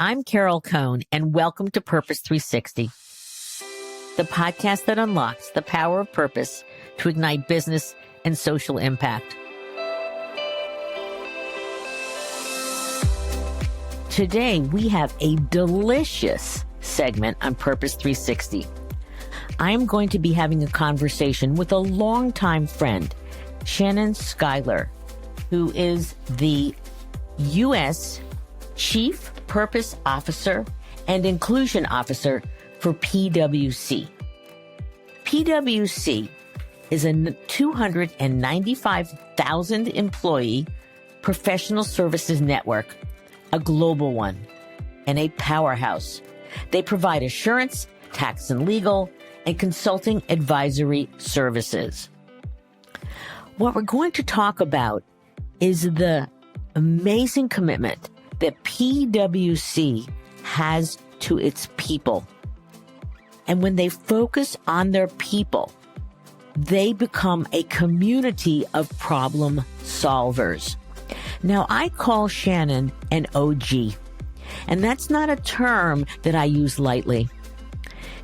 I'm Carol Cohn, and welcome to Purpose 360, the podcast that unlocks the power of purpose to ignite business and social impact. Today, we have a delicious segment on Purpose 360. I am going to be having a conversation with a longtime friend, Shannon Schuyler, who is the U.S. Chief Purpose Officer and Inclusion Officer for PwC. PwC is a 295,000 employee professional services network, a global one, and a powerhouse. They provide assurance, tax and legal, and consulting advisory services. What we're going to talk about is the amazing commitment that PwC has to its people. And when they focus on their people, they become a community of problem solvers. Now, I call Shannon an OG, and that's not a term that I use lightly.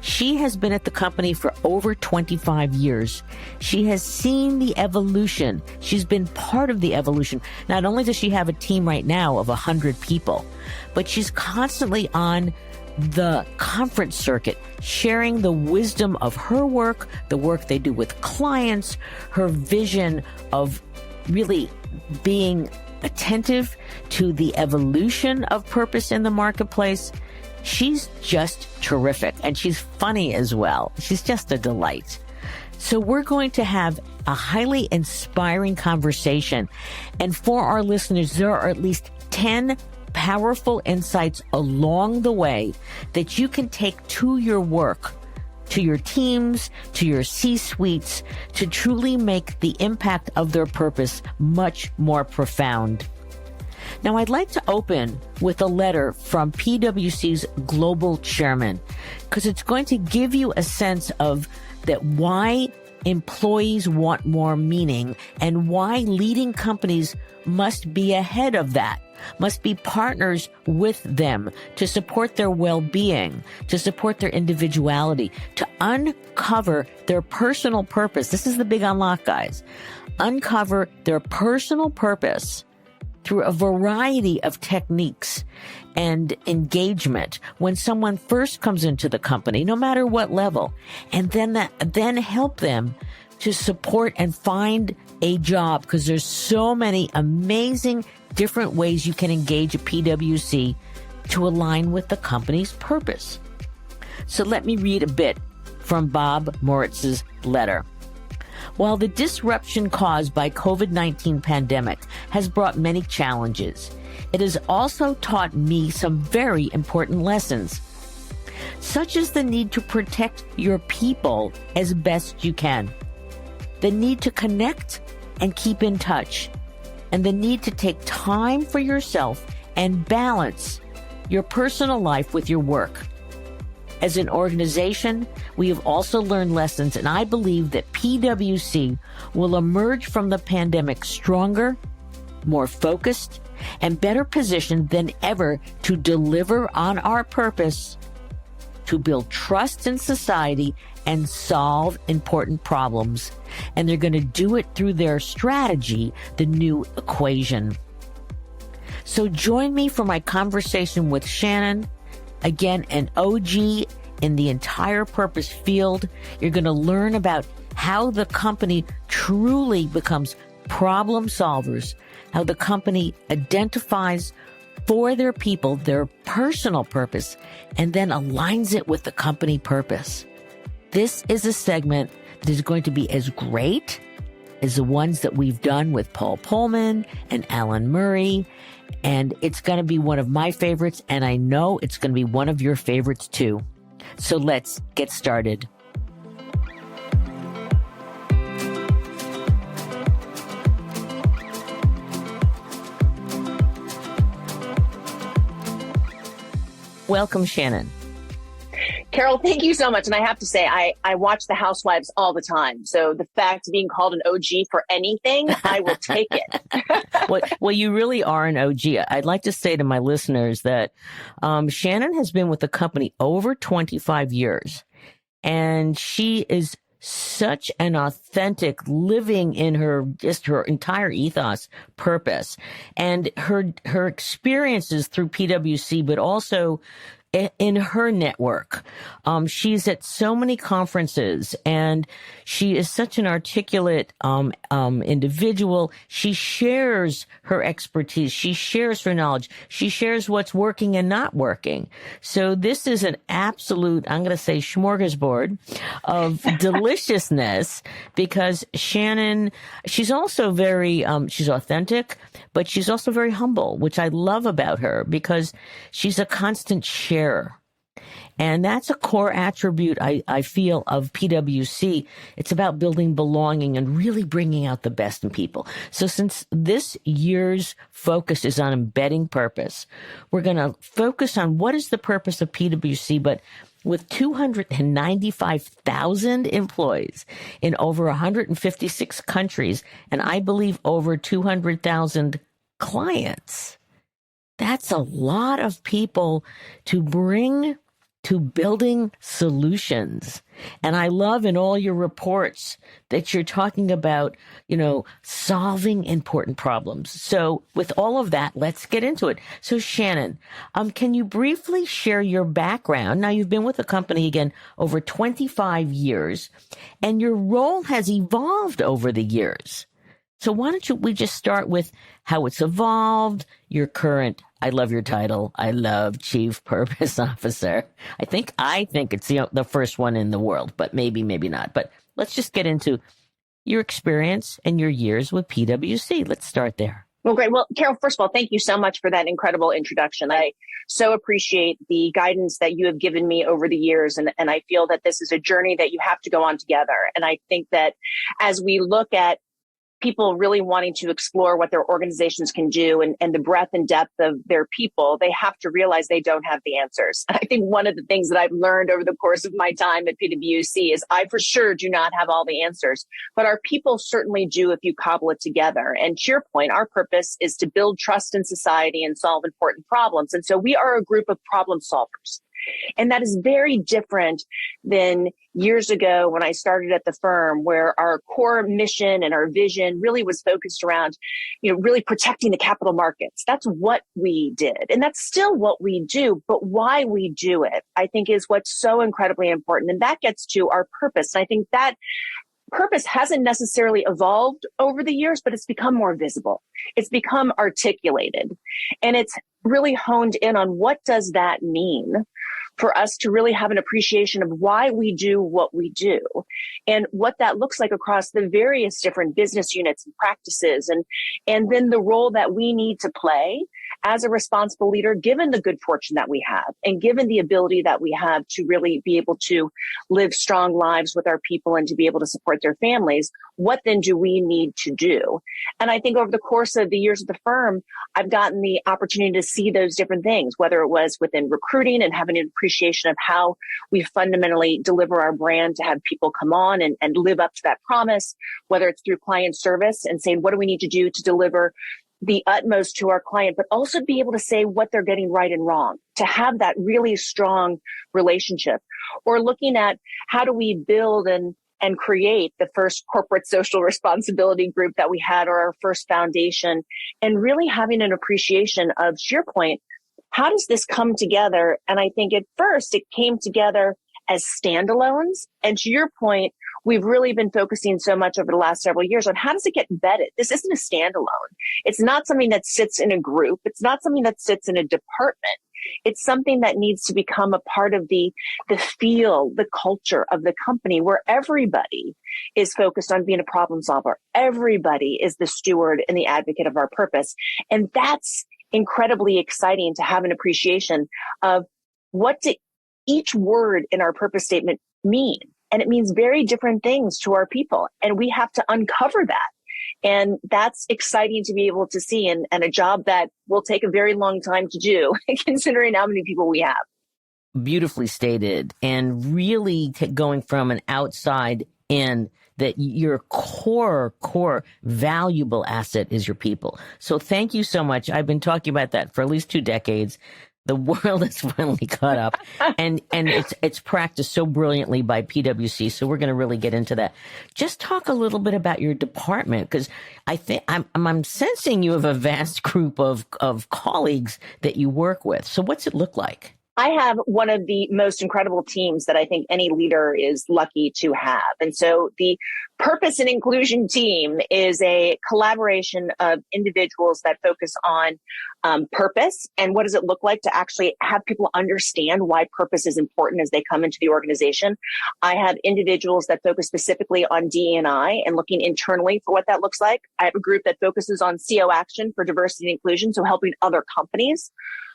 She has been at the company for over 25 years. She has seen the evolution. She's been part of the evolution. Not only does she have a team right now of 100 people, but she's constantly on the conference circuit, sharing the wisdom of her work, the work they do with clients, her vision of really being attentive to the evolution of purpose in the marketplace. She's just terrific, and she's funny as well. She's just a delight. So we're going to have a highly inspiring conversation. And for our listeners, there are at least 10 powerful insights along the way that you can take to your work, to your teams, to your C-suites, to truly make the impact of their purpose much more profound. Now, I'd like to open with a letter from PwC's global chairman, because it's going to give you a sense of that why employees want more meaning and why leading companies must be ahead of that, must be partners with them to support their well-being, to support their individuality, to uncover their personal purpose. This is the big unlock, guys. Uncover their personal purpose through a variety of techniques and engagement when someone first comes into the company, no matter what level, and then help them to support and find a job, because there's so many amazing different ways you can engage at PwC to align with the company's purpose. So let me read a bit from Bob Moritz's letter. While the disruption caused by COVID-19 pandemic has brought many challenges, it has also taught me some very important lessons, such as the need to protect your people as best you can, the need to connect and keep in touch, and the need to take time for yourself and balance your personal life with your work. As an organization, we have also learned lessons, and I believe that PwC will emerge from the pandemic stronger, more focused, and better positioned than ever to deliver on our purpose, to build trust in society and solve important problems. And they're going to do it through their strategy, the new equation. So join me for my conversation with Shannon. Again, an OG in the entire purpose field. You're going to learn about how the company truly becomes problem solvers, how the company identifies for their people their personal purpose, and then aligns it with the company purpose. This is a segment that is going to be as great as the ones that we've done with Paul Pullman and Alan Murray. And it's going to be one of my favorites, and I know it's going to be one of your favorites too. So let's get started. Welcome, Shannon. Carol, thank you so much. And I have to say, I watch The Housewives all the time. So the fact of being called an OG for anything, I will take it. Well, you really are an OG. I'd like to say to my listeners that Shannon has been with the company over 25 years, and she is such an authentic, living in her entire ethos, purpose, and her experiences through PwC, but also in her network. She's at so many conferences, and she is such an articulate individual. She shares her expertise. She shares her knowledge. She shares what's working and not working. So this is an absolute, I'm going to say, smorgasbord of deliciousness, because Shannon, she's also very, she's authentic, but she's also very humble, which I love about her, because she's a constant sharer. And that's a core attribute, I feel, of PwC. It's about building belonging and really bringing out the best in people. So since this year's focus is on embedding purpose, we're going to focus on what is the purpose of PwC, but with 295,000 employees in over 156 countries, and I believe over 200,000 clients. That's a lot of people to bring to building solutions. And I love in all your reports that you're talking about, solving important problems. So with all of that, let's get into it. So Shannon, can you briefly share your background? Now, you've been with the company again over 25 years, and your role has evolved over the years. So why don't we just start with how it's evolved, your current, I love your title, I love Chief Purpose Officer. I think it's the first one in the world, but maybe not. But let's just get into your experience and your years with PwC. Let's start there. Well, great. Well, Carol, first of all, thank you so much for that incredible introduction. I so appreciate the guidance that you have given me over the years. And I feel that this is a journey that you have to go on together. And I think that as we look at people really wanting to explore what their organizations can do and the breadth and depth of their people, they have to realize they don't have the answers. I think one of the things that I've learned over the course of my time at PwC is I for sure do not have all the answers, but our people certainly do if you cobble it together. And to your point, our purpose is to build trust in society and solve important problems. And so we are a group of problem solvers. And that is very different than years ago when I started at the firm, where our core mission and our vision really was focused around, really protecting the capital markets. That's what we did. And that's still what we do. But why we do it, I think, is what's so incredibly important. And that gets to our purpose. And I think that purpose hasn't necessarily evolved over the years, but it's become more visible. It's become articulated. And it's really honed in on what does that mean for us to really have an appreciation of why we do what we do and what that looks like across the various different business units and practices, and then the role that we need to play as a responsible leader, given the good fortune that we have and given the ability that we have to really be able to live strong lives with our people and to be able to support their families. What then do we need to do? And I think over the course of the years of the firm, I've gotten the opportunity to see those different things, whether it was within recruiting and having an appreciation of how we fundamentally deliver our brand to have people come on and live up to that promise, whether it's through client service and saying, what do we need to do to deliver the utmost to our client, but also be able to say what they're getting right and wrong, to have that really strong relationship, or looking at how do we build and create the first corporate social responsibility group that we had, or our first foundation, and really having an appreciation of, to your point, how does this come together? And I think at first it came together as standalones. And to your point, we've really been focusing so much over the last several years on how does it get embedded? This isn't a standalone. It's not something that sits in a group. It's not something that sits in a department. It's something that needs to become a part of the feel, the culture of the company, where everybody is focused on being a problem solver. Everybody is the steward and the advocate of our purpose. And that's incredibly exciting to have an appreciation of what do each word in our purpose statement mean. And it means very different things to our people. And we have to uncover that. And that's exciting to be able to see, and a job that will take a very long time to do, considering how many people we have. beautifully stated, and really going from an outside in, that your core valuable asset is your people. So thank you so much. I've been talking about that for at least 2 decades. The world has finally caught up, and it's practiced so brilliantly by PwC. So we're going to really get into that. Just talk a little bit about your department, because I think I'm sensing you have a vast group of colleagues that you work with. So what's it look like? I have one of the most incredible teams that I think any leader is lucky to have. And so the Purpose and Inclusion team is a collaboration of individuals that focus on purpose and what does it look like to actually have people understand why purpose is important as they come into the organization. I have individuals that focus specifically on DE&I and looking internally for what that looks like. I have a group that focuses on CO action for diversity and inclusion, so helping other companies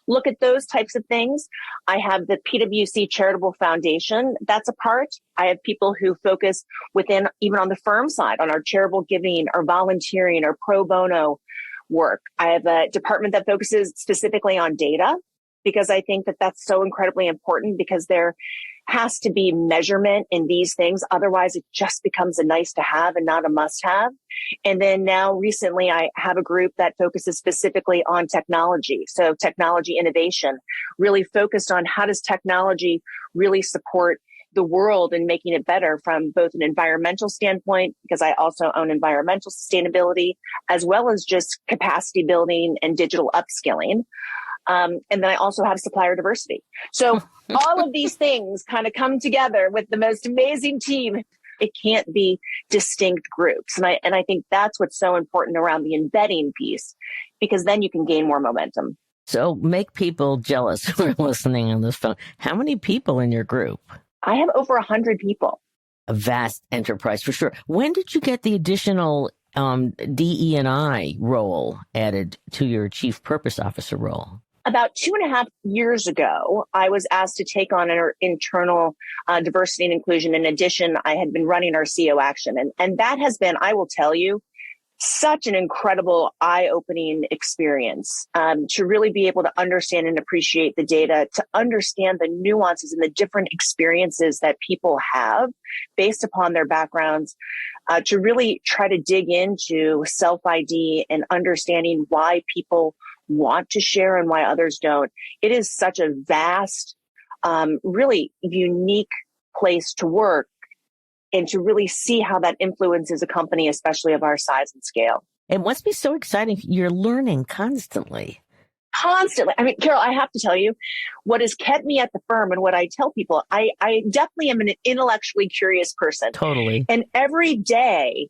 look at those types of things. I have the PwC Charitable Foundation. That's a part. I have people who focus within, even on the firm side, on our charitable giving, our volunteering, our pro bono work. I have a department that focuses specifically on data, because I think that that's so incredibly important, because there has to be measurement in these things. Otherwise, it just becomes a nice to have and not a must have. And then now recently, I have a group that focuses specifically on technology. So technology innovation, really focused on how does technology really support the world and making it better from both an environmental standpoint, because I also own environmental sustainability, as well as just capacity building and digital upskilling. And then I also have supplier diversity. So all of these things kind of come together with the most amazing team. It can't be distinct groups. And I think that's what's so important around the embedding piece, because then you can gain more momentum. So make people jealous who are listening on this phone. How many people in your group? I have over 100 people. A vast enterprise for sure. When did you get the additional DE&I role added to your Chief Purpose Officer role? About 2.5 years ago, I was asked to take on our internal diversity and inclusion. In addition, I had been running our CO action. And that has been, I will tell you, such an incredible eye-opening experience to really be able to understand and appreciate the data, to understand the nuances and the different experiences that people have based upon their backgrounds, to really try to dig into self-ID and understanding why people want to share and why others don't. It is such a vast, really unique place to work, and to really see how that influences a company, especially of our size and scale. It must be so exciting. You're learning constantly. Constantly. I mean, Carol, I have to tell you, what has kept me at the firm and what I tell people, I definitely am an intellectually curious person. Totally. And every day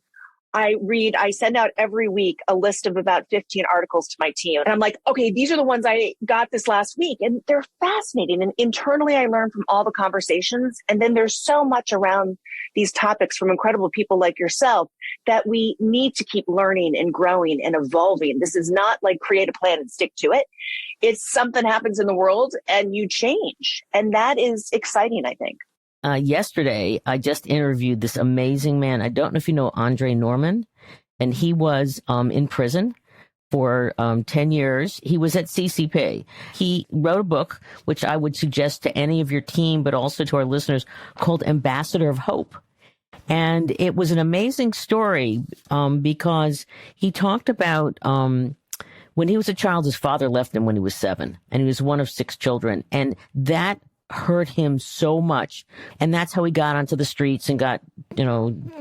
I send out every week a list of about 15 articles to my team. And I'm like, okay, these are the ones I got this last week. And they're fascinating. And internally, I learn from all the conversations. And then there's so much around these topics from incredible people like yourself that we need to keep learning and growing and evolving. This is not like create a plan and stick to it. It's something happens in the world and you change. And that is exciting, I think. Yesterday, I just interviewed this amazing man. I don't know if you know Andre Norman, and he was in prison for 10 years. He was at CCP. He wrote a book, which I would suggest to any of your team, but also to our listeners, called Ambassador of Hope. And it was an amazing story because he talked about when he was a child, his father left him when he was 7, and he was one of 6 children. And that hurt him so much. And that's how he got onto the streets and got,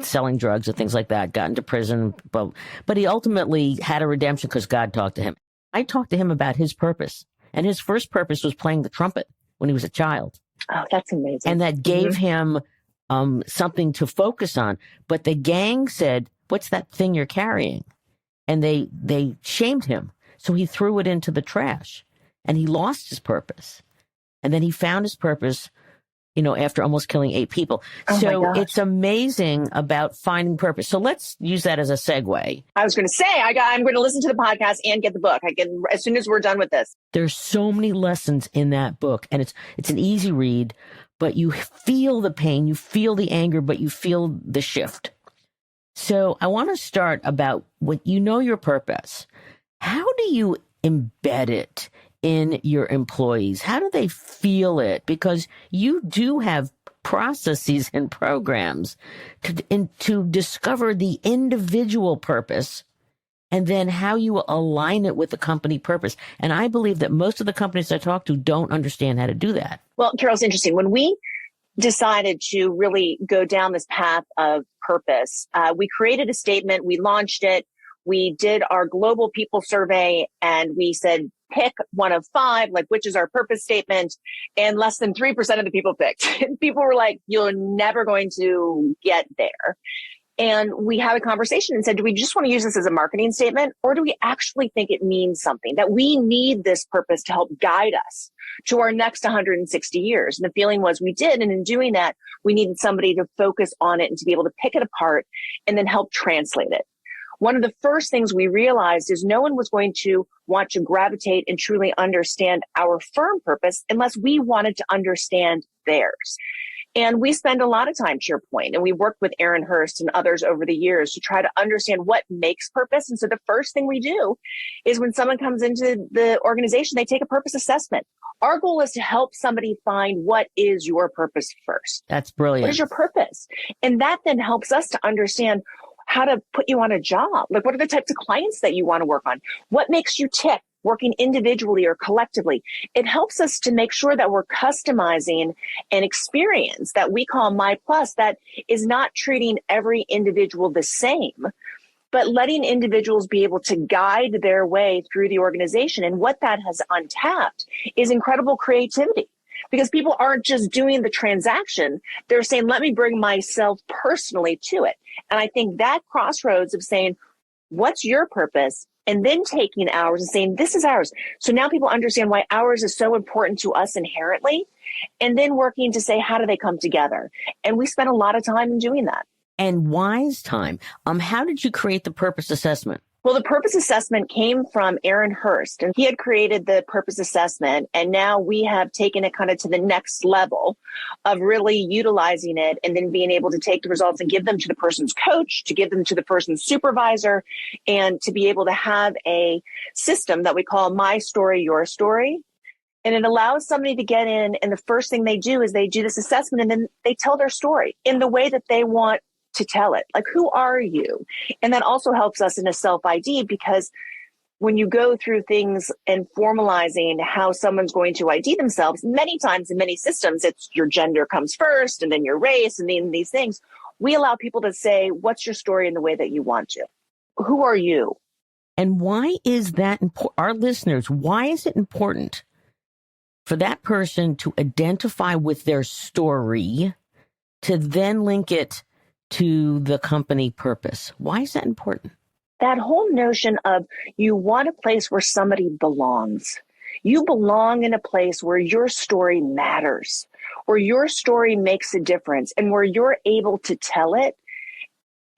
selling drugs and things like that, got into prison. But he ultimately had a redemption because God talked to him. I talked to him about his purpose. And his first purpose was playing the trumpet when he was a child. Oh, that's amazing. And that gave him something to focus on. But the gang said, "What's that thing you're carrying?" And they shamed him. So he threw it into the trash and he lost his purpose. And then he found his purpose, after almost killing 8 people. So it's amazing about finding purpose. So let's use that as a segue. I was going to say, I'm going to listen to the podcast and get the book. As soon as we're done with this. There's so many lessons in that book, and it's an easy read, but you feel the pain, you feel the anger, but you feel the shift. So I want to start about what your purpose. How do you embed it in your employees? How do they feel it? Because you do have processes and programs to discover the individual purpose and then how you align it with the company purpose. And I believe that most of the companies I talk to don't understand how to do that. Well, Carol, it's interesting. When we decided to really go down this path of purpose, we created a statement, we launched it, we did our global people survey, and we said, pick one of 5, like, which is our purpose statement? And less than 3% of the people picked. And people were like, you're never going to get there. And we had a conversation and said, do we just want to use this as a marketing statement? Or do we actually think it means something, that we need this purpose to help guide us to our next 160 years? And the feeling was we did. And in doing that, we needed somebody to focus on it and to be able to pick it apart and then help translate it. One of the first things we realized is no one was going to want to gravitate and truly understand our firm purpose unless we wanted to understand theirs. And we spend a lot of time, to your point, and we worked with Aaron Hurst and others over the years to try to understand what makes purpose. And so the first thing we do is when someone comes into the organization, they take a purpose assessment. Our goal is to help somebody find what is your purpose first. That's brilliant. What is your purpose? And that then helps us to understand how to put you on a job. Like, what are the types of clients that you want to work on? What makes you tick, working individually or collectively? It helps us to make sure that we're customizing an experience that we call My Plus, that is not treating every individual the same, but letting individuals be able to guide their way through the organization. And what that has untapped is incredible creativity. Because people aren't just doing the transaction. They're saying, let me bring myself personally to it. And I think that crossroads of saying, what's your purpose? And then taking ours and saying, this is ours. So now people understand why ours is so important to us inherently. And then working to say, how do they come together? And we spent a lot of time in doing that. And wise time. How did you create the purpose assessment? Well, the purpose assessment came from Aaron Hurst, and he had created the purpose assessment. And now we have taken it kind of to the next level of really utilizing it and then being able to take the results and give them to the person's coach, to give them to the person's supervisor, and to be able to have a system that we call My Story, Your Story. And it allows somebody to get in, and the first thing they do is they do this assessment, and then they tell their story in the way that they want to tell it. Like, who are you? And that also helps us in a self-ID, because when you go through things and formalizing how someone's going to ID themselves, many times in many systems, it's your gender comes first and then your race and then these things. We allow people to say, what's your story in the way that you want to? Who are you? And why is that important? Our listeners, why is it important for that person to identify with their story to then link it to the company purpose? Why is that important? That whole notion of you want a place where somebody belongs. You belong in a place where your story matters, where your story makes a difference, and where you're able to tell it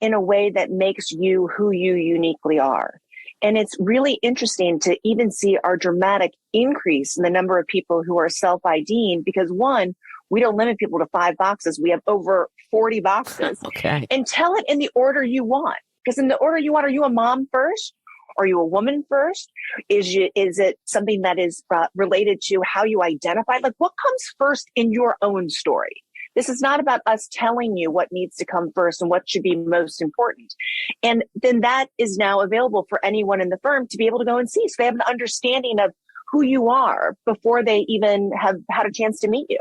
in a way that makes you who you uniquely are. And it's really interesting to even see our dramatic increase in the number of people who are self-IDing, because one, we don't limit people to 5 boxes. We have over 40 boxes. Okay. And tell it in the order you want. Because in the order you want, are you a mom first? Are you a woman first? Is it something that is related to how you identify? Like, what comes first in your own story? This is not about us telling you what needs to come first and what should be most important. And then that is now available for anyone in the firm to be able to go and see. So they have an understanding of who you are before they even have had a chance to meet you.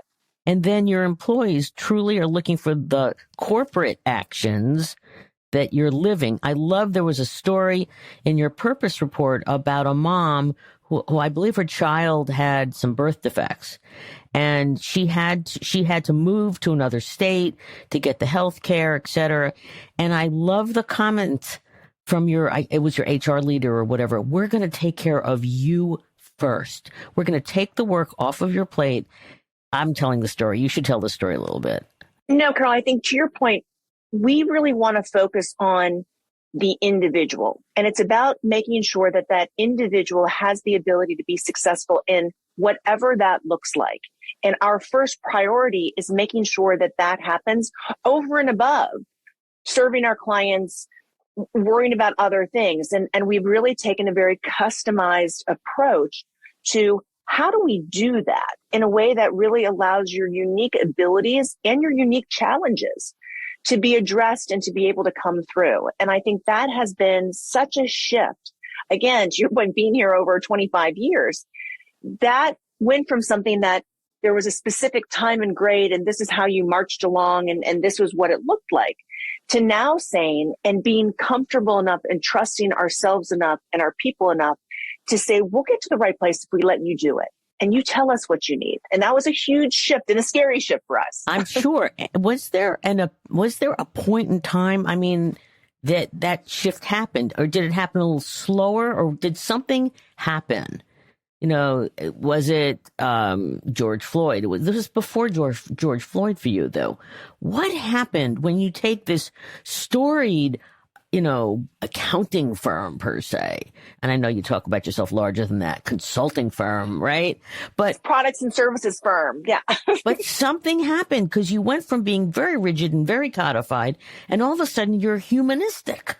And then your employees truly are looking for the corporate actions that you're living. I love there was a story in your purpose report about a mom who I believe her child had some birth defects, and she had to move to another state to get the health care, et cetera. And I love the comment from it was your HR leader or whatever. We're going to take care of you first. We're going to take the work off of your plate. I'm telling the story. You should tell the story a little bit. No, Carl, I think to your point, we really want to focus on the individual. And it's about making sure that that individual has the ability to be successful in whatever that looks like. And our first priority is making sure that that happens over and above serving our clients, worrying about other things. And we've really taken a very customized approach to how do we do that in a way that really allows your unique abilities and your unique challenges to be addressed and to be able to come through? And I think that has been such a shift. Again, to your point, being here over 25 years, that went from something that there was a specific time and grade, and this is how you marched along, and this was what it looked like, to now saying and being comfortable enough and trusting ourselves enough and our people enough to say, we'll get to the right place if we let you do it. And you tell us what you need. And that was a huge shift and a scary shift for us. I'm sure. Was there a point in time, I mean, that shift happened, or did it happen a little slower, or did something happen? You know, was it George Floyd? This was before George Floyd for you, though. What happened when you take this storied, accounting firm per se? And I know you talk about yourself larger than that, consulting firm, right? But products and services firm, yeah. But something happened because you went from being very rigid and very codified, and all of a sudden you're humanistic.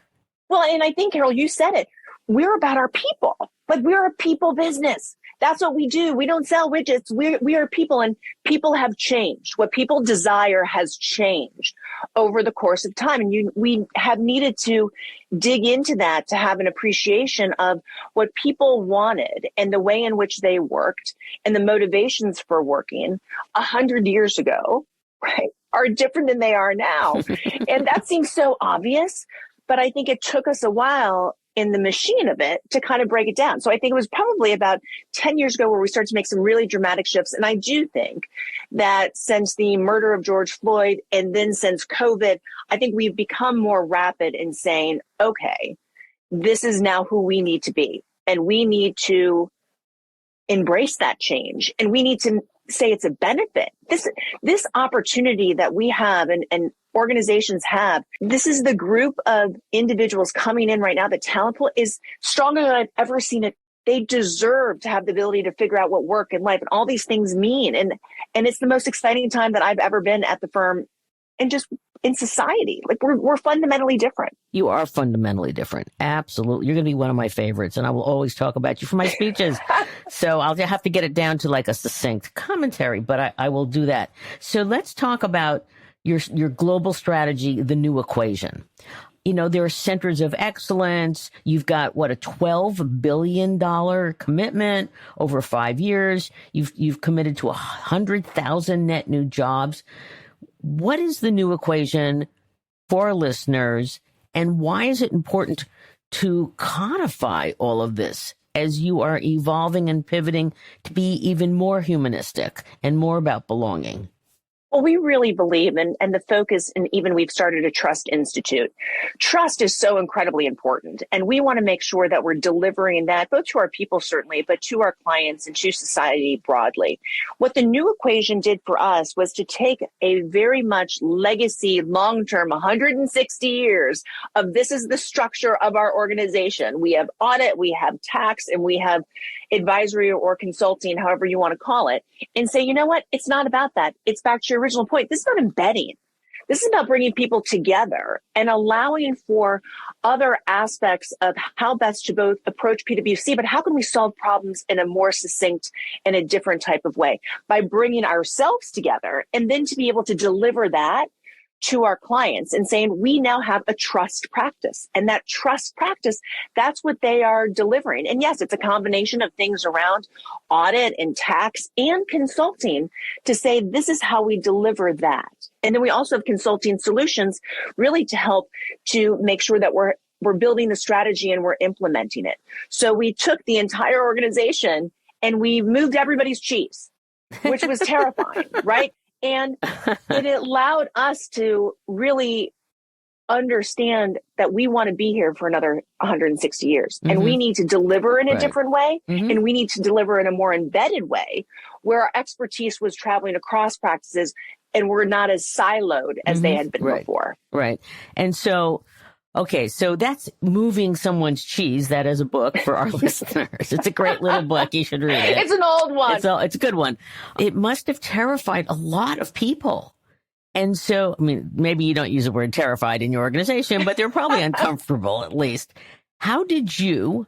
Well, and I think, Carol, you said it. We're about our people. Like, we're a people business. That's what we do. We don't sell widgets. We are people, and people have changed. What people desire has changed over the course of time. And we have needed to dig into that to have an appreciation of what people wanted and the way in which they worked and the motivations for working 100 years ago, right, are different than they are now. And that seems so obvious, but I think it took us a while in the machine of it to kind of break it down. So I think it was probably about 10 years ago where we started to make some really dramatic shifts. And I do think that since the murder of George Floyd and then since COVID, I think we've become more rapid in saying, okay, this is now who we need to be. And we need to embrace that change. And we need to say it's a benefit. This opportunity that we have and organizations have, this is the group of individuals coming in right now. The talent pool is stronger than I've ever seen it. They deserve to have the ability to figure out what work and life and all these things mean. And it's the most exciting time that I've ever been at the firm and just in society. Like, we're fundamentally different. You are fundamentally different. Absolutely. You're going to be one of my favorites, and I will always talk about you for my speeches. So I'll have to get it down to like a succinct commentary, but I will do that. So let's talk about your global strategy, the new equation. There are centers of excellence. You've got a $12 billion commitment over 5 years. You've committed to 100,000 net new jobs. What is the new equation for our listeners, and why is it important to codify all of this as you are evolving and pivoting to be even more humanistic and more about belonging? Well, we really believe, and the focus, and even we've started a Trust Institute. Trust is so incredibly important, and we want to make sure that we're delivering that both to our people, certainly, but to our clients and to society broadly. What the new equation did for us was to take a very much legacy, long-term, 160 years of this is the structure of our organization. We have audit, we have tax, and we have advisory or consulting, however you want to call it, and say, you know what? It's not about that. It's back to your original point. This is not embedding. This is about bringing people together and allowing for other aspects of how best to both approach PwC, but how can we solve problems in a more succinct and a different type of way by bringing ourselves together, and then to be able to deliver that to our clients and saying, we now have a trust practice, and that trust practice, that's what they are delivering. And yes, it's a combination of things around audit and tax and consulting to say, this is how we deliver that. And then we also have consulting solutions really to help to make sure that we're building the strategy and we're implementing it. So we took the entire organization and we moved everybody's cheese, which was terrifying, right? And it allowed us to really understand that we want to be here for another 160 years. Mm-hmm. And we need to deliver in a different way. Mm-hmm. And we need to deliver in a more embedded way where our expertise was traveling across practices and we're not as siloed as they had been before. Right. And so, okay, so that's Moving Someone's Cheese. That is a book for our listeners. It's a great little book. You should read it. It's an old one. It's a good one. It must have terrified a lot of people. And so, I mean, maybe you don't use the word terrified in your organization, but they're probably uncomfortable at least. How did you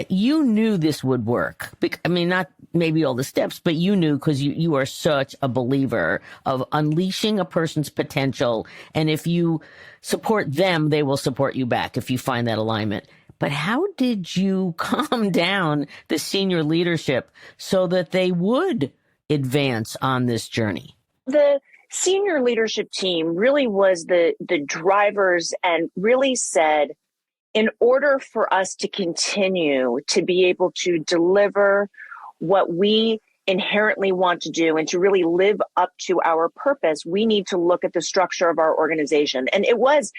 You knew this would work. I mean, not maybe all the steps, but you knew because you are such a believer of unleashing a person's potential. And if you support them, they will support you back if you find that alignment. But how did you calm down the senior leadership so that they would advance on this journey? The senior leadership team really was the drivers and really said, in order for us to continue to be able to deliver what we inherently want to do and to really live up to our purpose, we need to look at the structure of our organization. And it was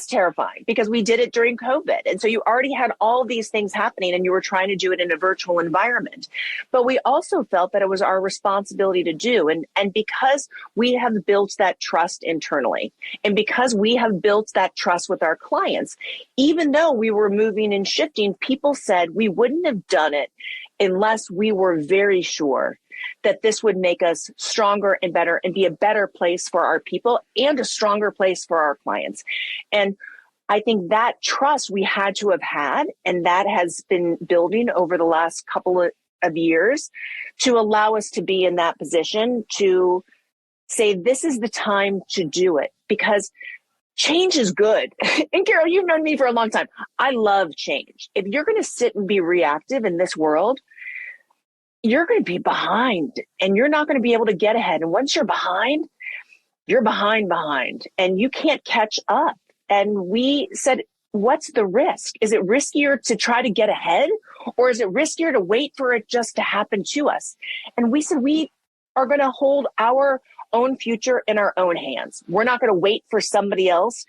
terrifying because we did it during COVID. And so you already had all these things happening and you were trying to do it in a virtual environment. But we also felt that it was our responsibility to do. And because we have built that trust internally, and because we have built that trust with our clients, even though we were moving and shifting, people said we wouldn't have done it unless we were very sure that this would make us stronger and better and be a better place for our people and a stronger place for our clients. And I think that trust we had to have had, and that has been building over the last couple of years to allow us to be in that position to say, this is the time to do it, because change is good. And Carol, you've known me for a long time. I love change. If you're going to sit and be reactive in this world, you're going to be behind and you're not going to be able to get ahead. And once you're behind, and you can't catch up. And we said, what's the risk? Is it riskier to try to get ahead, or is it riskier to wait for it just to happen to us? And we said, we are going to hold our own future in our own hands. We're not going to wait for somebody else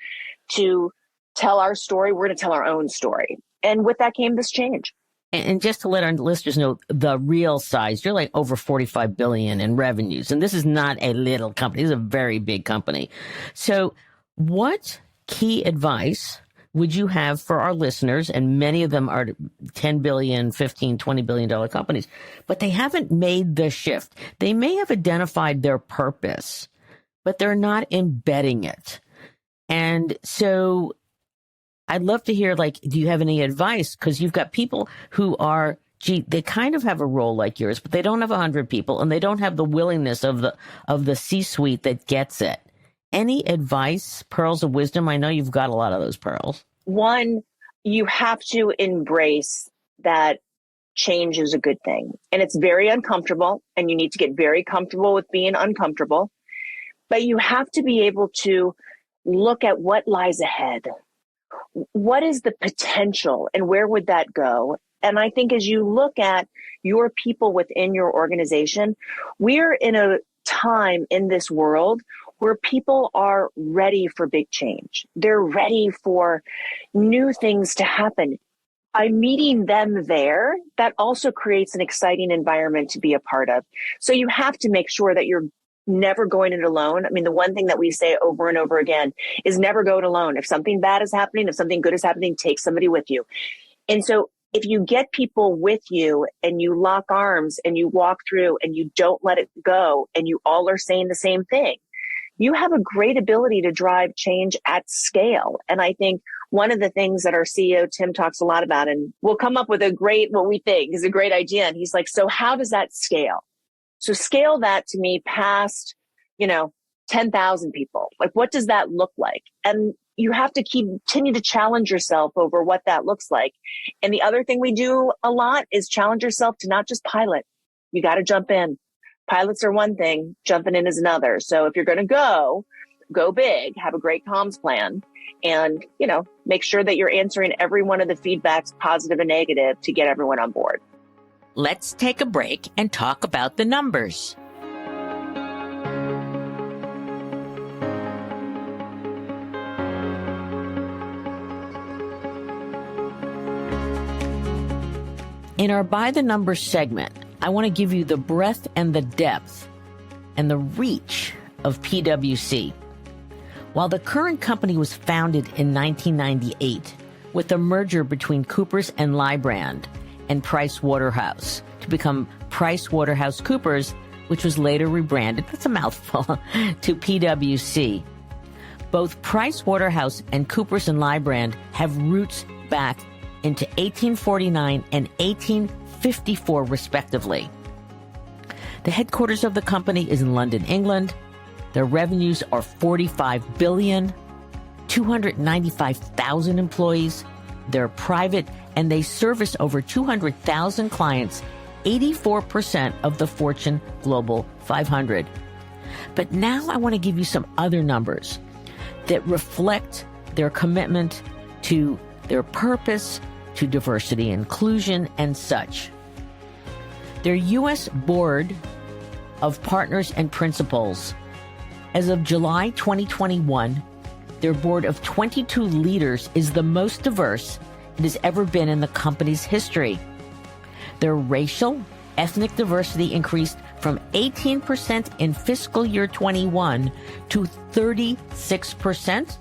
to tell our story. We're going to tell our own story. And with that came this change. And just to let our listeners know the real size, you're like over 45 billion in revenues. And this is not a little company. This is a very big company. So what key advice would you have for our listeners? And many of them are 10 billion, 15, $20 billion companies, but they haven't made the shift. They may have identified their purpose, but they're not embedding it. And so I'd love to hear, like, do you have any advice? Because you've got people who are, they kind of have a role like yours, but they don't have 100 people and they don't have the willingness of the C-suite that gets it. Any advice, pearls of wisdom? I know you've got a lot of those pearls. One, you have to embrace that change is a good thing. And it's very uncomfortable, and you need to get very comfortable with being uncomfortable. But you have to be able to look at what lies ahead. What is the potential and where would that go? And I think as you look at your people within your organization, we're in a time in this world where people are ready for big change. They're ready for new things to happen. By meeting them there, that also creates an exciting environment to be a part of. So you have to make sure that you're never going it alone. I mean, the one thing that we say over and over again is never go it alone. If something bad is happening, if something good is happening, take somebody with you. And so if you get people with you and you lock arms and you walk through and you don't let it go and you all are saying the same thing, you have a great ability to drive change at scale. And I think one of the things that our CEO, Tim, talks a lot about, and we'll come up with what we think is a great idea. And he's like, so how does that scale? So scale that to me past, 10,000 people. Like, what does that look like? And you have to continue to challenge yourself over what that looks like. And the other thing we do a lot is challenge yourself to not just pilot. You got to jump in. Pilots are one thing, jumping in is another. So if you're going to go big, have a great comms plan, and, make sure that you're answering every one of the feedbacks, positive and negative, to get everyone on board. Let's take a break and talk about the numbers. In our By the Numbers segment, I want to give you the breadth and the depth and the reach of PwC. While the current company was founded in 1998 with a merger between Coopers and Lybrand and Price Waterhouse to become Price Waterhouse Coopers, which was later rebranded, that's a mouthful, to PwC. Both Price Waterhouse and Coopers and Lybrand have roots back into 1849 and 1854, respectively. The headquarters of the company is in London, England. Their revenues are $45 billion, 295,000 employees. They're private, and they service over 200,000 clients, 84% of the Fortune Global 500. But now I want to give you some other numbers that reflect their commitment to their purpose, to diversity, inclusion, and such. Their U.S. Board of Partners and Principals, as of July 2021, their board of 22 leaders is the most diverse it has ever been in the company's history. Their racial, ethnic diversity increased from 18% in fiscal year 21 to 36%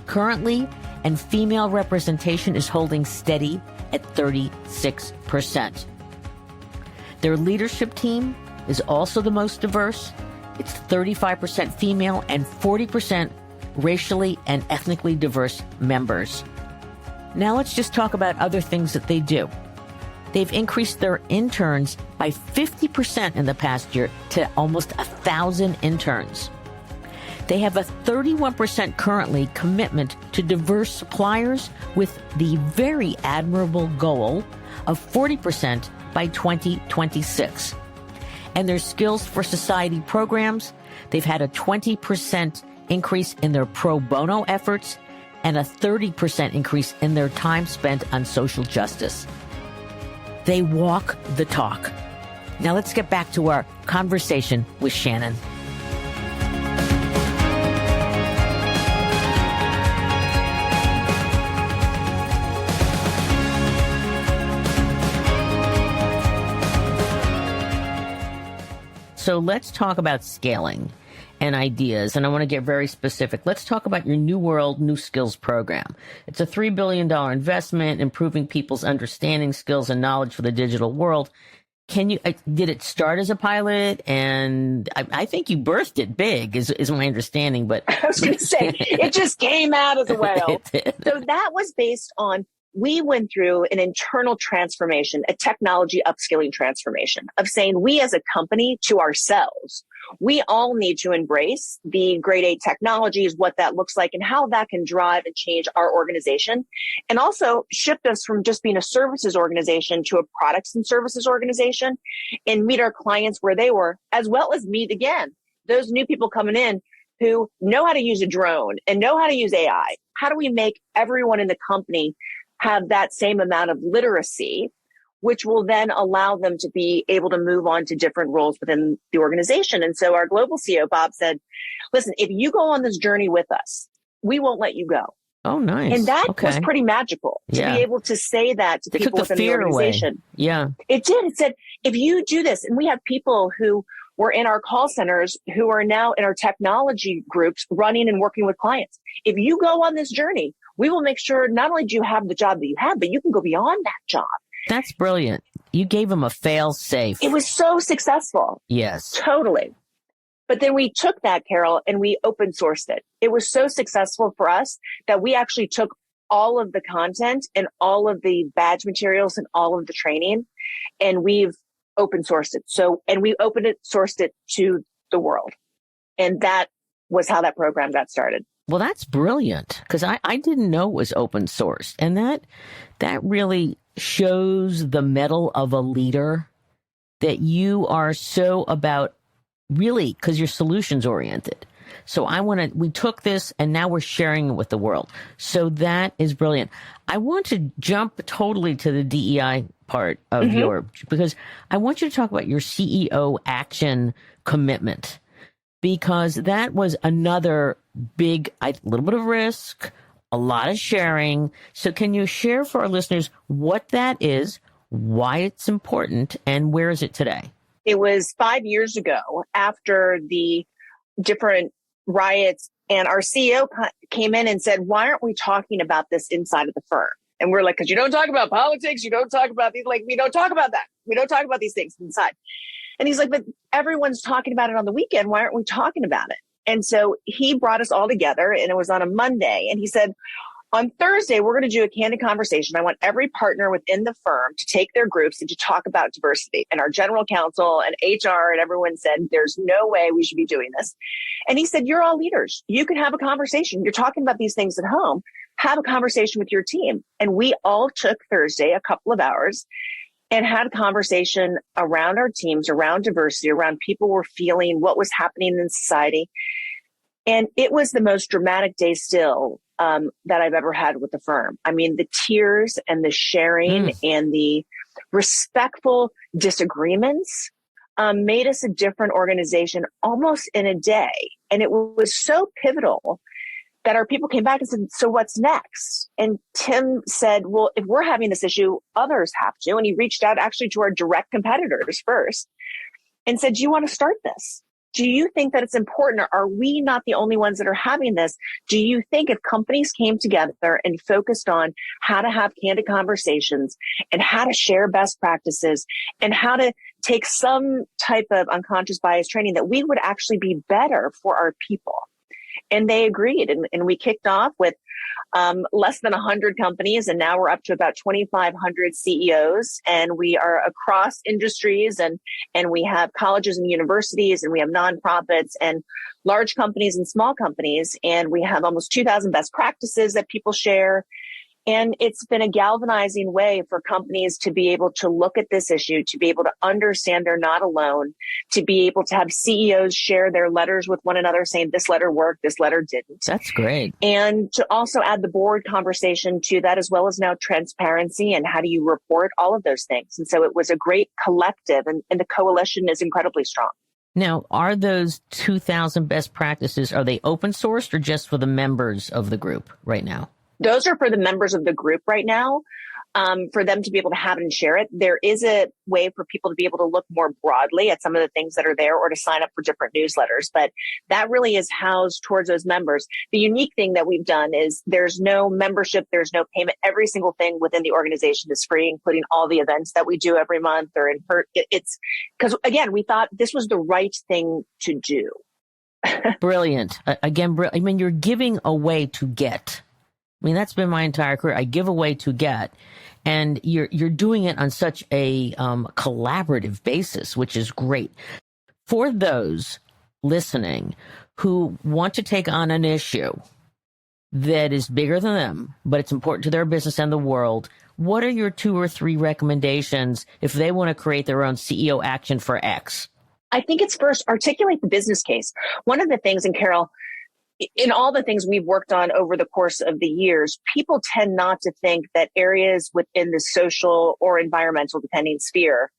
currently, and female representation is holding steady at 36%. Their leadership team is also the most diverse. It's 35% female and 40% racially and ethnically diverse members. Now let's just talk about other things that they do. They've increased their interns by 50% in the past year to almost 1,000 interns. They have a 31% currently commitment to diverse suppliers, with the very admirable goal of 40% by 2026. And their Skills for Society programs, they've had a 20% increase in their pro bono efforts and a 30% increase in their time spent on social justice. They walk the talk. Now let's get back to our conversation with Shannon. So let's talk about scaling and ideas, and I want to get very specific. Let's talk about your New World, New Skills program. It's a $3 billion investment, improving people's understanding, skills, and knowledge for the digital world. Did it start as a pilot? And I think you birthed it big, is my understanding. But I was going to say, it just came out as a whale. So that was based on, we went through an internal transformation, a technology upskilling transformation of saying, we as a company to ourselves, we all need to embrace the grade 8 technologies, what that looks like, and how that can drive and change our organization, and also shift us from just being a services organization to a products and services organization, and meet our clients where they were, as well as meet, again, those new people coming in who know how to use a drone and know how to use AI. How do we make everyone in the company have that same amount of literacy, which will then allow them to be able to move on to different roles within the organization? And so our global CEO, Bob, said, listen, if you go on this journey with us, we won't let you go. Oh, nice. And that was pretty magical to be able to say that to people within the organization. Away. Yeah. It did. It said, if you do this, and we have people who were in our call centers who are now in our technology groups running and working with clients. If you go on this journey, we will make sure not only do you have the job that you have, but you can go beyond that job. That's brilliant. You gave them a fail safe. It was so successful. Yes. Totally. But then we took that, Carol, and we open sourced it. It was so successful for us that we actually took all of the content and all of the badge materials and all of the training, and we've open sourced it. And we sourced it to the world. And that was how that program got started. Well, that's brilliant, because I didn't know it was open source. And that really shows the mettle of a leader, that you are so about, really, because you're solutions oriented. So we took this and now we're sharing it with the world. So that is brilliant. I want to jump totally to the DEI part of because I want you to talk about your CEO action commitment, because that was another big, a little bit of risk, a lot of sharing. So can you share for our listeners what that is, why it's important, and where is it today? It was 5 years ago, after the different riots, and our CEO came in and said, why aren't we talking about this inside of the firm? And we're like, because you don't talk about politics, you don't talk about these, like, we don't talk about that. We don't talk about these things inside. And he's like, but everyone's talking about it on the weekend. Why aren't we talking about it? And so he brought us all together, and it was on a Monday. And he said, On Thursday, we're going to do a candid conversation. I want every partner within the firm to take their groups and to talk about diversity. And our general counsel and HR and everyone said, there's no way we should be doing this. And he said, you're all leaders. You can have a conversation. You're talking about these things at home. Have a conversation with your team. And we all took Thursday, a couple of hours, and had a conversation around our teams, around diversity, around people were feeling what was happening in society. And it was the most dramatic day still that I've ever had with the firm. I mean, the tears and the sharing and the respectful disagreements made us a different organization almost in a day. And it was so pivotal that our people came back and said, so what's next? And Tim said, well, if we're having this issue, others have to. And he reached out actually to our direct competitors first and said, do you want to start this? Do you think that it's important? Are we not the only ones that are having this? Do you think if companies came together and focused on how to have candid conversations and how to share best practices and how to take some type of unconscious bias training, that we would actually be better for our people? And they agreed. And we kicked off with less than 100 companies. And now we're up to about 2,500 CEOs. And we are across industries and we have colleges and universities and we have nonprofits and large companies and small companies. And we have almost 2,000 best practices that people share. And it's been a galvanizing way for companies to be able to look at this issue, to be able to understand they're not alone, to be able to have CEOs share their letters with one another saying this letter worked, this letter didn't. That's great. And to also add the board conversation to that, as well as now transparency and how do you report, all of those things. And so it was a great collective and the coalition is incredibly strong. Now, are those 2,000 best practices, are they open sourced or just for the members of the group right now? Those are for the members of the group right now, for them to be able to have it and share it. There is a way for people to be able to look more broadly at some of the things that are there or to sign up for different newsletters. But that really is housed towards those members. The unique thing that we've done is there's no membership, there's no payment. Every single thing within the organization is free, including all the events that we do every month or in it's because, again, we thought this was the right thing to do. Brilliant. Again, I mean, you're giving away to get. I mean, that's been my entire career. I give away to get, and you're doing it on such a collaborative basis, which is great. For those listening who want to take on an issue that is bigger than them, but it's important to their business and the world, what are your 2 or 3 recommendations if they want to create their own CEO action for X? I think it's first articulate the business case. One of the things, and Carol, in all the things we've worked on over the course of the years, people tend not to think that areas within the social or environmental, depending sphere,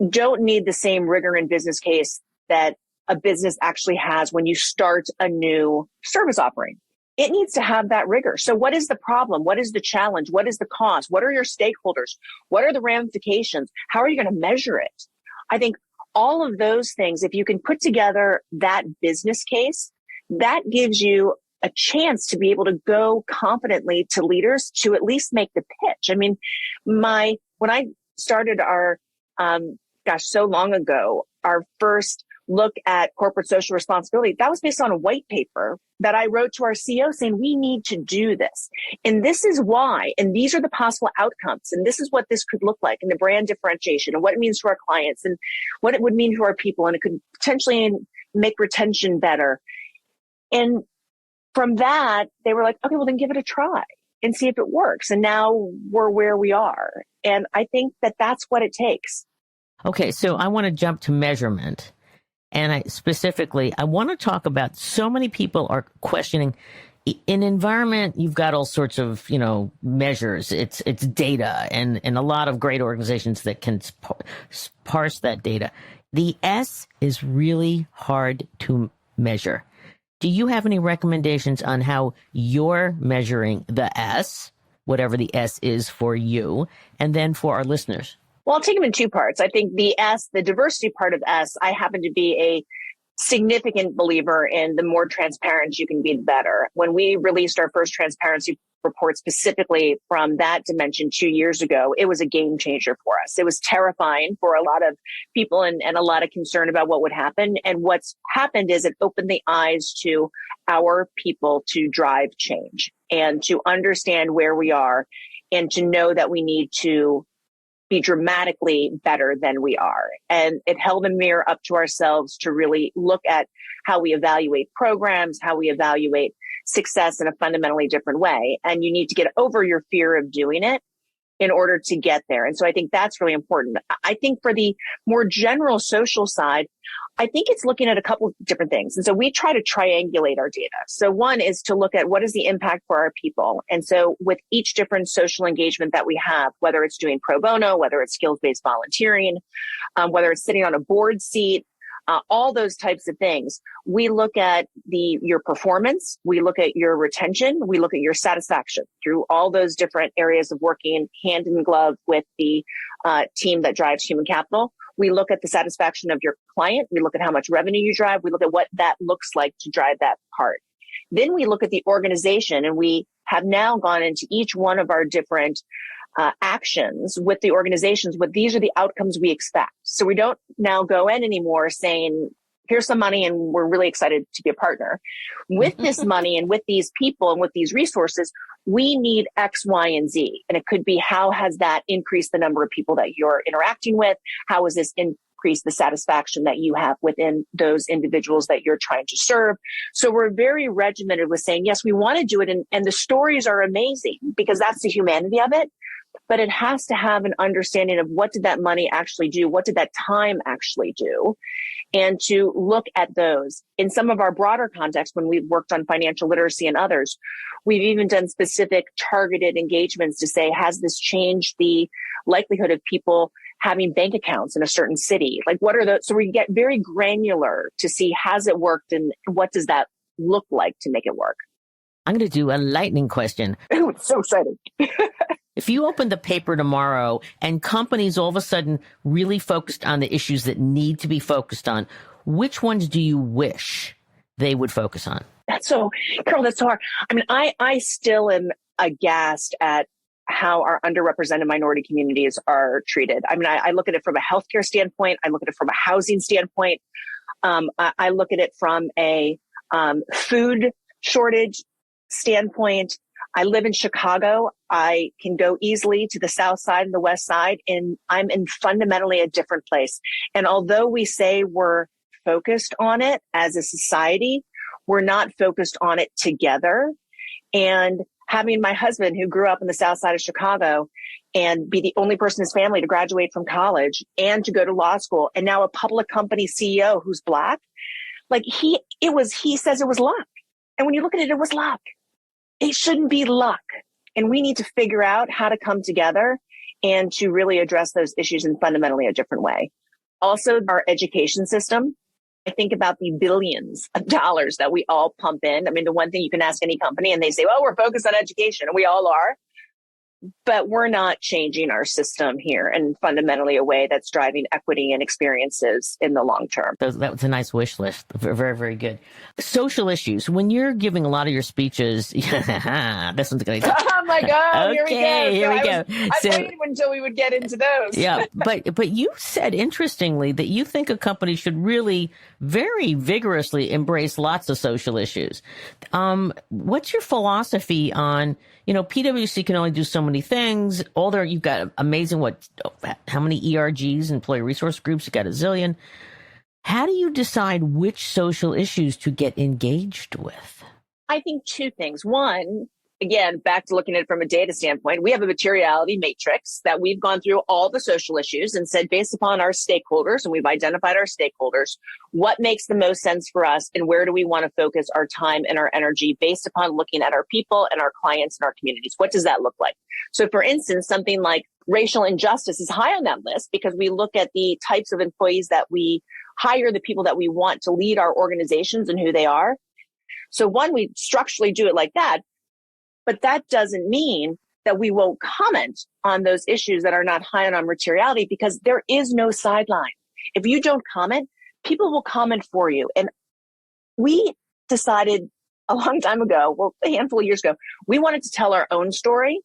don't need the same rigor and business case that a business actually has when you start a new service offering. It needs to have that rigor. So what is the problem? What is the challenge? What is the cost? What are your stakeholders? What are the ramifications? How are you going to measure it? I think all of those things, if you can put together that business case, that gives you a chance to be able to go confidently to leaders to at least make the pitch. I mean, when I started our, so long ago, our first look at corporate social responsibility, that was based on a white paper that I wrote to our CEO saying, we need to do this. And this is why, and these are the possible outcomes. And this is what this could look like, and the brand differentiation and what it means to our clients and what it would mean to our people. And it could potentially make retention better. And from that, they were like, okay, well, then give it a try and see if it works. And now we're where we are. And I think that that's what it takes. Okay, so I want to jump to measurement. And I want to talk about, so many people are questioning, in environment, you've got all sorts of, measures. It's data and a lot of great organizations that can parse that data. The S is really hard to measure. Do you have any recommendations on how you're measuring the S, whatever the S is for you, and then for our listeners? Well, I'll take them in 2 parts. I think the S, the diversity part of S, I happen to be significant believer in the more transparent you can be, the better. When we released our first transparency report specifically from that dimension 2 years ago, it was a game changer for us. It was terrifying for a lot of people and a lot of concern about what would happen. And what's happened is it opened the eyes to our people to drive change and to understand where we are and to know that we need to be dramatically better than we are. And it held a mirror up to ourselves to really look at how we evaluate programs, how we evaluate success in a fundamentally different way. And you need to get over your fear of doing it in order to get there. And so I think that's really important. I think for the more general social side, I think it's looking at a couple of different things. And so we try to triangulate our data. So one is to look at what is the impact for our people. And so with each different social engagement that we have, whether it's doing pro bono, whether it's skills-based volunteering, whether it's sitting on a board seat, all those types of things, we look at your performance, we look at your retention, we look at your satisfaction through all those different areas of working hand in glove with the team that drives human capital. We look at the satisfaction of your client. We look at how much revenue you drive. We look at what that looks like to drive that part. Then we look at the organization, and we have now gone into each one of our different actions with the organizations, but these are the outcomes we expect. So we don't now go in anymore saying, here's some money and we're really excited to be a partner. With this money and with these people and with these resources, we need X, Y, and Z. And it could be, how has that increased the number of people that you're interacting with? How has this increased the satisfaction that you have within those individuals that you're trying to serve? So we're very regimented with saying, yes, we want to do it. And the stories are amazing because that's the humanity of it. But it has to have an understanding of, what did that money actually do? What did that time actually do? And to look at those. In some of our broader contexts, when we've worked on financial literacy and others, we've even done specific targeted engagements to say, has this changed the likelihood of people having bank accounts in a certain city? Like, what are those? So we get very granular to see, has it worked and what does that look like to make it work? I'm going to do a lightning question. Oh, it's so exciting. If you open the paper tomorrow and companies all of a sudden really focused on the issues that need to be focused on, which ones do you wish they would focus on? Carol, that's so hard. I mean, I still am aghast at how our underrepresented minority communities are treated. I mean, I look at it from a healthcare standpoint. I look at it from a housing standpoint. I look at it from a food shortage standpoint. I live in Chicago. I can go easily to the South Side and the West Side, and I'm in fundamentally a different place. And although we say we're focused on it as a society, we're not focused on it together. And having my husband, who grew up in the South Side of Chicago, and be the only person in his family to graduate from college and to go to law school, and now a public company CEO who's Black, like he says it was luck. And when you look at it, it was luck. It shouldn't be luck. And we need to figure out how to come together and to really address those issues in fundamentally a different way. Also, our education system. I think about the billions of dollars that we all pump in. I mean, the one thing you can ask any company and they say, well, we're focused on education, and we all are. But we're not changing our system here in fundamentally a way that's driving equity and experiences in the long term. That was a nice wish list. Very, very good. Social issues. When you're giving a lot of your speeches, this one's going to Oh my God, okay, here we go. I waited until we would get into those. Yeah, but you said, interestingly, that you think a company should really very vigorously embrace lots of social issues. What's your philosophy on, PwC can only do so many things. You've got amazing, how many ERGs, employee resource groups? You've got a zillion. How do you decide which social issues to get engaged with? I think two things. One, again, back to looking at it from a data standpoint, we have a materiality matrix that we've gone through all the social issues and said, based upon our stakeholders, and we've identified our stakeholders, what makes the most sense for us and where do we want to focus our time and our energy based upon looking at our people and our clients and our communities? What does that look like? So for instance, something like racial injustice is high on that list because we look at the types of employees that we hire, the people that we want to lead our organizations and who they are. So one, we structurally do it like that. But that doesn't mean that we won't comment on those issues that are not high on our materiality, because there is no sideline. If you don't comment, people will comment for you. And we decided a long time ago, well, a handful of years ago, we wanted to tell our own story,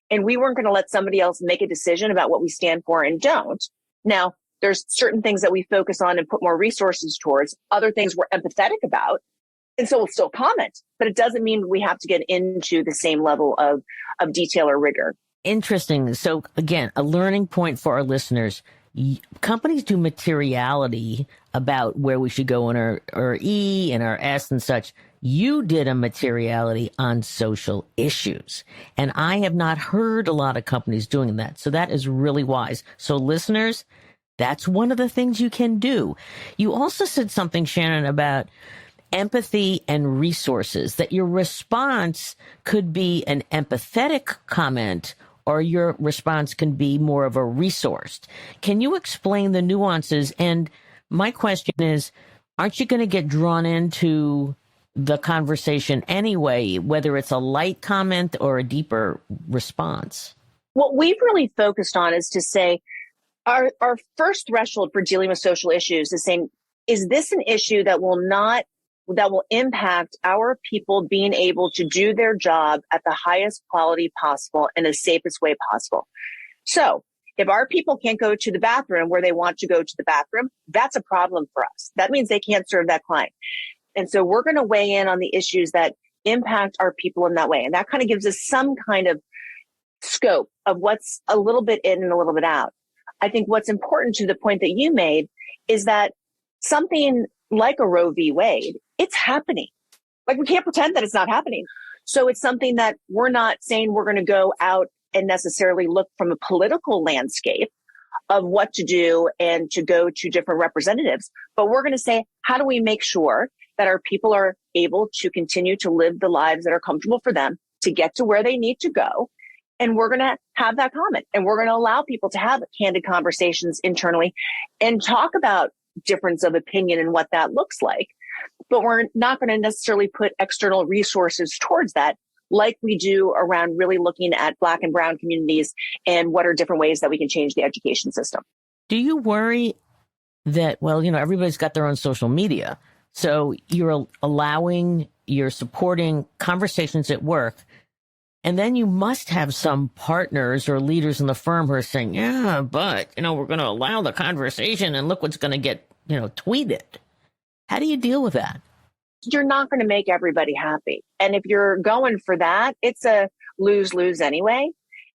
and we weren't going to let somebody else make a decision about what we stand for and don't. Now, there's certain things that we focus on and put more resources towards, other things we're empathetic about. And so we'll still comment, but it doesn't mean we have to get into the same level of detail or rigor. Interesting. So again, a learning point for our listeners. Companies do materiality about where we should go in our E and our S and such. You did a materiality on social issues. And I have not heard a lot of companies doing that. So that is really wise. So listeners, that's one of the things you can do. You also said something, Shannon, about empathy and resources, that your response could be an empathetic comment or your response can be more of a resource. Can you explain the nuances? And my question is, aren't you going to get drawn into the conversation anyway, whether it's a light comment or a deeper response? What we've really focused on is to say, our first threshold for dealing with social issues is saying, is this an issue that will impact our people being able to do their job at the highest quality possible and the safest way possible? So if our people can't go to the bathroom where they want to go to the bathroom, that's a problem for us. That means they can't serve that client. And so we're going to weigh in on the issues that impact our people in that way. And that kind of gives us some kind of scope of what's a little bit in and a little bit out. I think what's important to the point that you made is that something like a Roe v. Wade, it's happening. Like, we can't pretend that it's not happening. So it's something that we're not saying we're going to go out and necessarily look from a political landscape of what to do and to go to different representatives. But we're going to say, how do we make sure that our people are able to continue to live the lives that are comfortable for them to get to where they need to go? And we're going to have that comment, and we're going to allow people to have candid conversations internally and talk about difference of opinion and what that looks like. But we're not going to necessarily put external resources towards that, like we do around really looking at Black and Brown communities and what are different ways that we can change the education system. Do you worry that, everybody's got their own social media, so you're supporting conversations at work, and then you must have some partners or leaders in the firm who are saying, yeah, but, we're going to allow the conversation and look what's going to get, tweeted. How do you deal with that? You're not going to make everybody happy. And if you're going for that, it's a lose-lose anyway.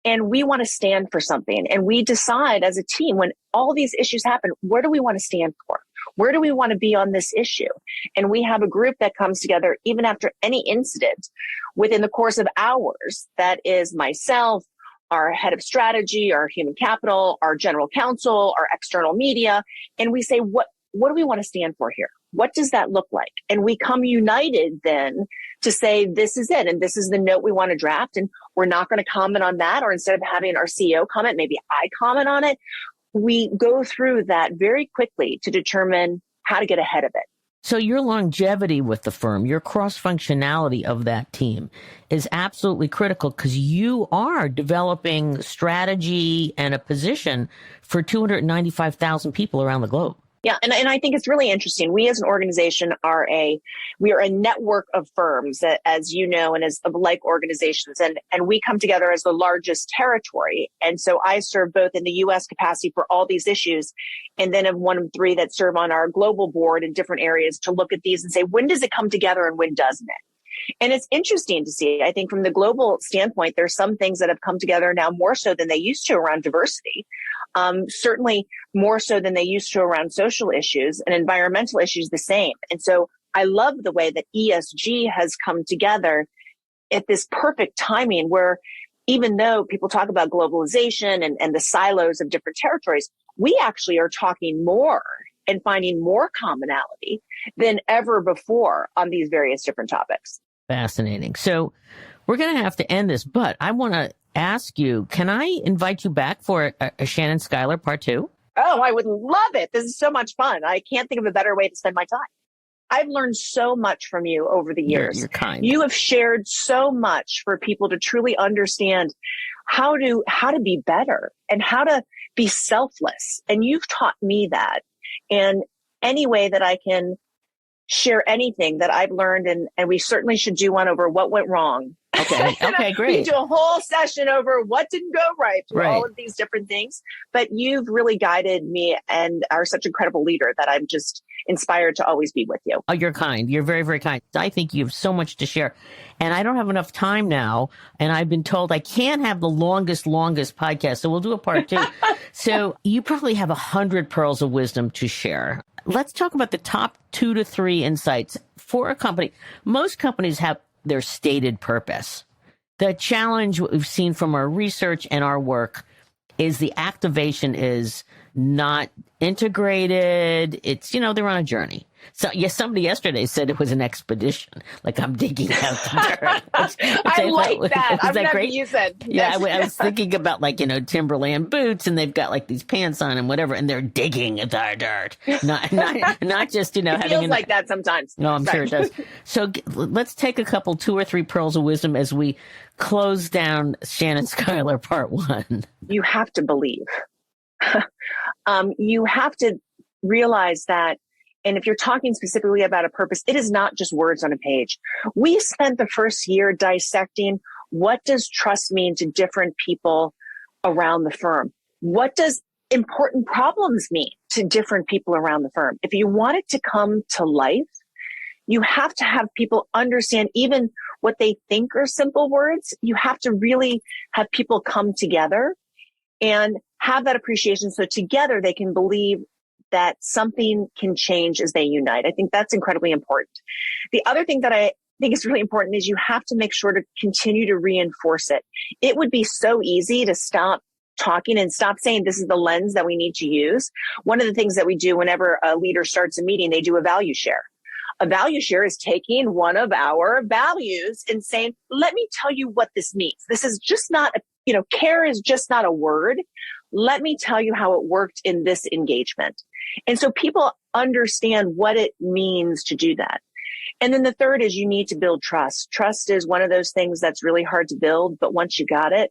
And we want to stand for something. And we decide as a team, when all these issues happen, where do we want to stand for? Where do we want to be on this issue? And we have a group that comes together even after any incident within the course of hours. That is myself, our head of strategy, our human capital, our general counsel, our external media. And we say, what do we want to stand for here? What does that look like? And we come united then to say, this is it. And this is the note we want to draft. And we're not going to comment on that. Or instead of having our CEO comment, maybe I comment on it. We go through that very quickly to determine how to get ahead of it. So your longevity with the firm, your cross-functionality of that team is absolutely critical, because you are developing strategy and a position for 295,000 people around the globe. Yeah, and I think it's really interesting. We as an organization we are a network of firms, as you know, and as of like organizations, and we come together as the largest territory. And so I serve both in the U.S. capacity for all these issues, and then of one of three that serve on our global board in different areas to look at these and say, when does it come together and when doesn't it? And it's interesting to see. I think from the global standpoint, there's some things that have come together now more so than they used to around diversity. Certainly more so than they used to around social issues, and environmental issues the same. And so I love the way that ESG has come together at this perfect timing, where even though people talk about globalization and the silos of different territories, we actually are talking more and finding more commonality than ever before on these various different topics. Fascinating. So we're going to have to end this, but I want to ask you, can I invite you back for a Shannon Schuyler part 2? Oh, I would love it. This is so much fun. I can't think of a better way to spend my time. I've learned so much from you over the years. You're kind. You have shared so much for people to truly understand how to be better and how to be selfless. And you've taught me that. And any way that I can share anything that I've learned, and we certainly should do one over what went wrong. Okay. Okay, great. We can do a whole session over what didn't go right through all of these different things. But you've really guided me and are such an incredible leader that I'm just inspired to always be with you. Oh, you're kind. You're very, very kind. I think you have so much to share. And I don't have enough time now. And I've been told I can't have the longest podcast. So we'll do a part 2. So you probably have 100 pearls of wisdom to share. Let's talk about the top 2 to 3 insights for a company. Most companies have their stated purpose. The challenge we've seen from our research and our work is the activation is not integrated. It's, they're on a journey. So, yes, somebody yesterday said it was an expedition, like I'm digging out the dirt. I like that. Is that great? You said. Yeah, I was thinking about Timberland boots, and they've got these pants on and whatever, and they're digging the dirt. Not just, it having feels like that sometimes. No, I'm sure it does. So let's take a couple, 2 or 3 pearls of wisdom as we close down Shannon Schuyler part 1. You have to believe. You have to realize that. And if you're talking specifically about a purpose, it is not just words on a page. We spent the first year dissecting what does trust mean to different people around the firm? What does important problems mean to different people around the firm? If you want it to come to life, you have to have people understand even what they think are simple words. You have to really have people come together and have that appreciation so together they can believe that something can change as they unite. I think that's incredibly important. The other thing that I think is really important is you have to make sure to continue to reinforce it. It would be so easy to stop talking and stop saying this is the lens that we need to use. One of the things that we do whenever a leader starts a meeting, they do a value share. A value share is taking one of our values and saying, let me tell you what this means. This is just not, care is just not a word. Let me tell you how it worked in this engagement. And so people understand what it means to do that. And then the third is you need to build trust. Trust is one of those things that's really hard to build, but once you got it,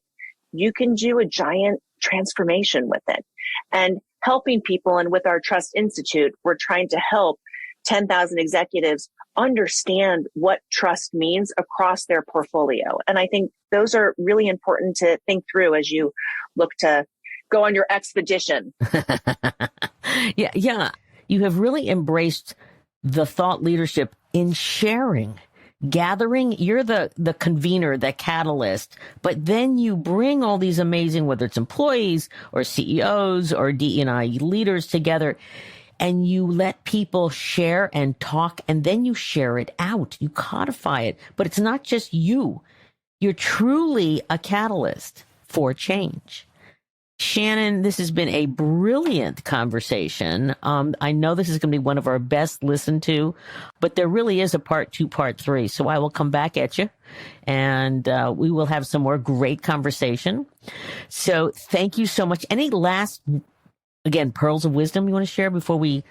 you can do a giant transformation with it. And helping people, and with our Trust Institute, we're trying to help 10,000 executives understand what trust means across their portfolio. And I think those are really important to think through as you look to go on your expedition. Yeah. You have really embraced the thought leadership in sharing, gathering. You're the convener, the catalyst, but then you bring all these amazing, whether it's employees or CEOs or DE&I leaders together, and you let people share and talk, and then you share it out. You codify it, but it's not just you. You're truly a catalyst for change. Shannon, this has been a brilliant conversation. I know this is going to be one of our best listened to, but there really is a part 2, part 3. So I will come back at you, and we will have some more great conversation. So thank you so much. Any last, again, pearls of wisdom you want to share before we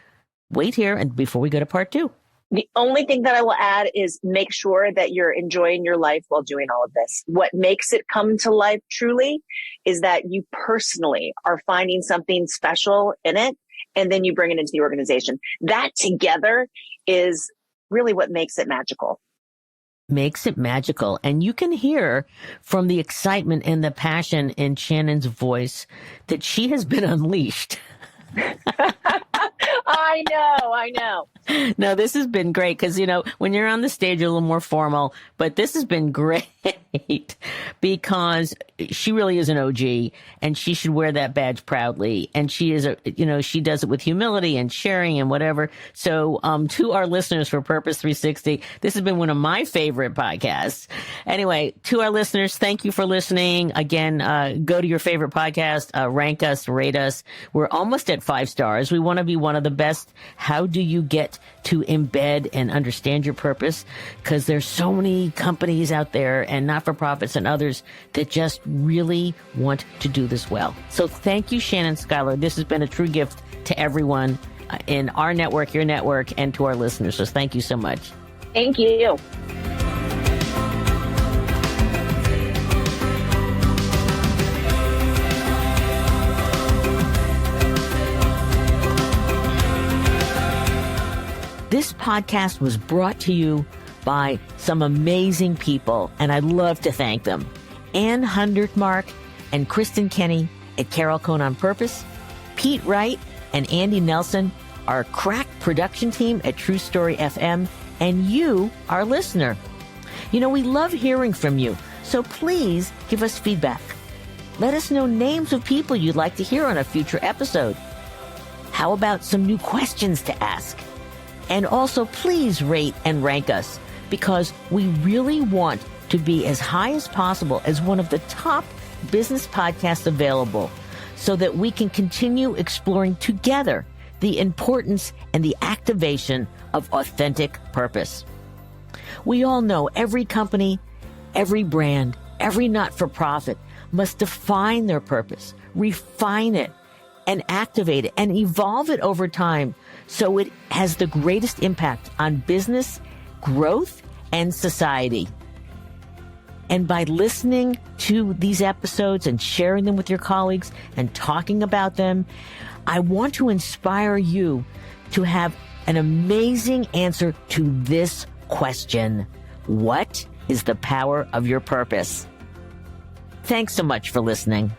wait here and before we go to part 2? The only thing that I will add is make sure that you're enjoying your life while doing all of this. What makes it come to life truly is that you personally are finding something special in it, and then you bring it into the organization. That together is really what makes it magical. Makes it magical. And you can hear from the excitement and the passion in Shannon's voice that she has been unleashed. I know. No, this has been great because, when you're on the stage, you're a little more formal, but this has been great because she really is an OG, and she should wear that badge proudly. And she is she does it with humility and sharing and whatever. So, to our listeners for Purpose 360, this has been one of my favorite podcasts. Anyway, to our listeners, thank you for listening. Again, go to your favorite podcast, rank us, rate us. We're almost at 5 stars. We want to be one of the best. How do you get to embed and understand your purpose? Because there's so many companies out there and not-for-profits and others that just really want to do this well. So thank you, Shannon Schuyler. This has been a true gift to everyone in our network, your network, and to our listeners. So thank you so much. Thank you. This podcast was brought to you by some amazing people, and I'd love to thank them. Ann Hundertmark and Kristen Kenny at Carol Cone on Purpose, Pete Wright and Andy Nelson, our crack production team at True Story FM, and you, our listener. You know, we love hearing from you, so please give us feedback. Let us know names of people you'd like to hear on a future episode. How about some new questions to ask? And also, please rate and rank us, because we really want to be as high as possible as one of the top business podcasts available, so that we can continue exploring together the importance and the activation of authentic purpose. We all know every company, every brand, every not-for-profit must define their purpose, refine it, and activate it and evolve it over time so it has the greatest impact on business, growth, and society. And by listening to these episodes and sharing them with your colleagues and talking about them, I want to inspire you to have an amazing answer to this question: what is the power of your purpose? Thanks so much for listening.